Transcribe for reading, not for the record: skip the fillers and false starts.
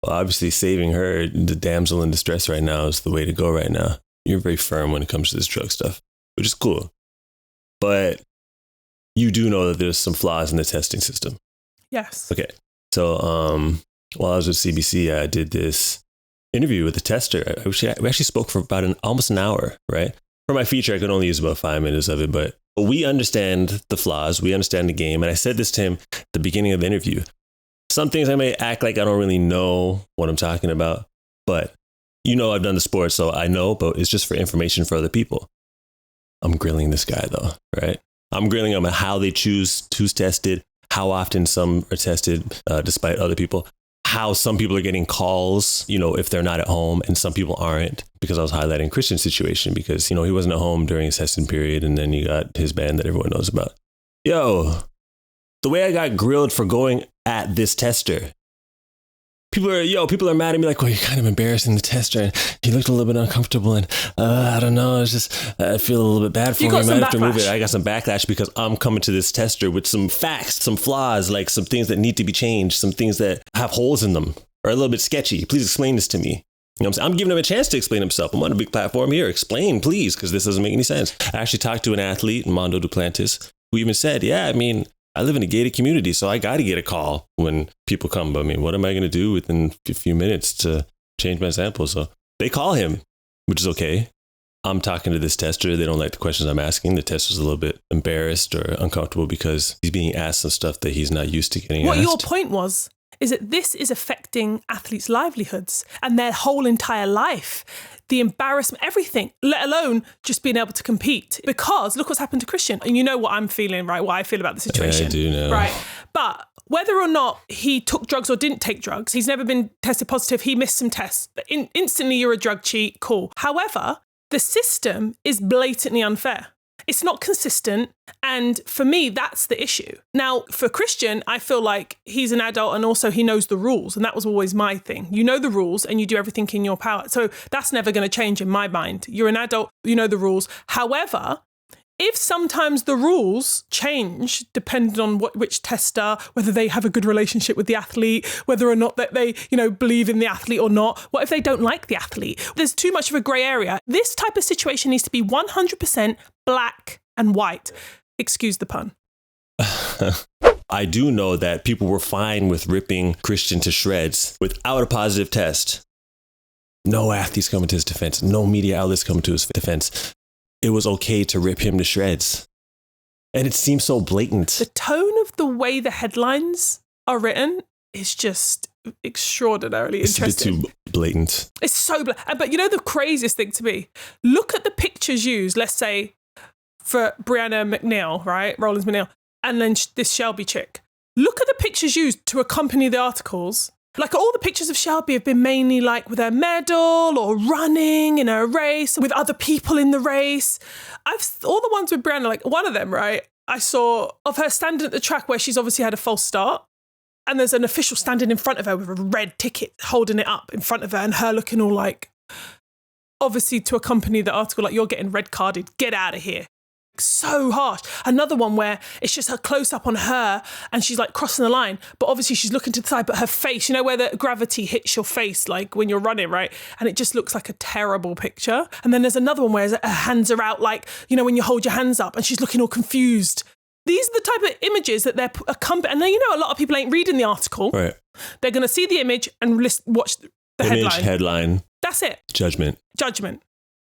Well, obviously saving her, the damsel in distress right now, is the way to go right now. You're very firm when it comes to this drug stuff, which is cool. But you do know that there's some flaws in the testing system. Yes. Okay. So while I was with CBC, I did this interview with the tester. We actually spoke for about almost an hour, right? For my feature, I could only use about 5 minutes of it, but we understand the flaws. We understand the game. And I said this to him at the beginning of the interview. Some things I may act like I don't really know what I'm talking about, but I've done the sport, so I know, but it's just for information for other people. I'm grilling this guy though, right? I'm grilling him on how they choose who's tested, how often some are tested despite other people, how some people are getting calls, if they're not at home, and some people aren't, because I was highlighting Christian's situation because, he wasn't at home during his testing period, and then you got his band that everyone knows about. The way I got grilled for going at this tester, people are mad at me like, well, you're kind of embarrassing the tester, and he looked a little bit uncomfortable, and I don't know, it's just, I feel a little bit bad for him. I might have to move it. I got some backlash because I'm coming to this tester with some facts, some flaws, like some things that need to be changed, some things that have holes in them, or a little bit sketchy. Please explain this to me. I'm giving him a chance to explain himself. I'm on a big platform here. Explain, please, because this doesn't make any sense. I actually talked to an athlete, Mondo Duplantis, who even said, I live in a gated community, so I got to get a call when people come. But what am I going to do within a few minutes to change my sample? So they call him, which is okay. I'm talking to this tester. They don't like the questions I'm asking. The tester's a little bit embarrassed or uncomfortable because he's being asked some stuff that he's not used to getting asked. What your point was, is that this is affecting athletes' livelihoods and their whole entire life. The embarrassment, everything, let alone just being able to compete. Because look what's happened to Christian. And you know what I'm feeling, right? What I feel about the situation. I do know. Right. But whether or not he took drugs or didn't take drugs, he's never been tested positive. He missed some tests. Instantly, you're a drug cheat. Cool. However, the system is blatantly unfair. It's not consistent. And for me, that's the issue. Now, for Christian, I feel like he's an adult and also he knows the rules. And that was always my thing. You know the rules and you do everything in your power. So that's never going to change in my mind. You're an adult, you know the rules. However, if sometimes the rules change depending on which tester, whether they have a good relationship with the athlete, whether or not that they, believe in the athlete or not, what if they don't like the athlete? There's too much of a grey area. This type of situation needs to be 100% black and white. Excuse the pun. I do know that people were fine with ripping Christian to shreds without a positive test. No athletes coming to his defense. No media outlets coming to his defense. It was okay to rip him to shreds. And it seems so blatant. The tone of the way the headlines are written is just extraordinarily interesting. It's a bit too blatant. It's so blatant. But the craziest thing to me, look at the pictures used, let's say, for Brianna-McNeal, right? Rollins-Mcneal. And then this Shelby chick. Look at the pictures used to accompany the articles. Like all the pictures of Shelby have been mainly like with her medal or running in a race with other people in the race. All the ones with Brianna, like one of them, right? I saw of her standing at the track where she's obviously had a false start. And there's an official standing in front of her with a red ticket holding it up in front of her and her looking all like, obviously to accompany the article, like you're getting red carded, get out of here. So harsh. Another one where it's just a close up on her and she's like crossing the line, but obviously she's looking to the side, but her face, where the gravity hits your face, like when you're running, right? And it just looks like a terrible picture. And then there's another one where her hands are out, like, when you hold your hands up and she's looking all confused. These are the type of images that they're accompanying. And then, a lot of people ain't reading the article. Right. They're going to see the image and watch the headline. That's it. Judgment.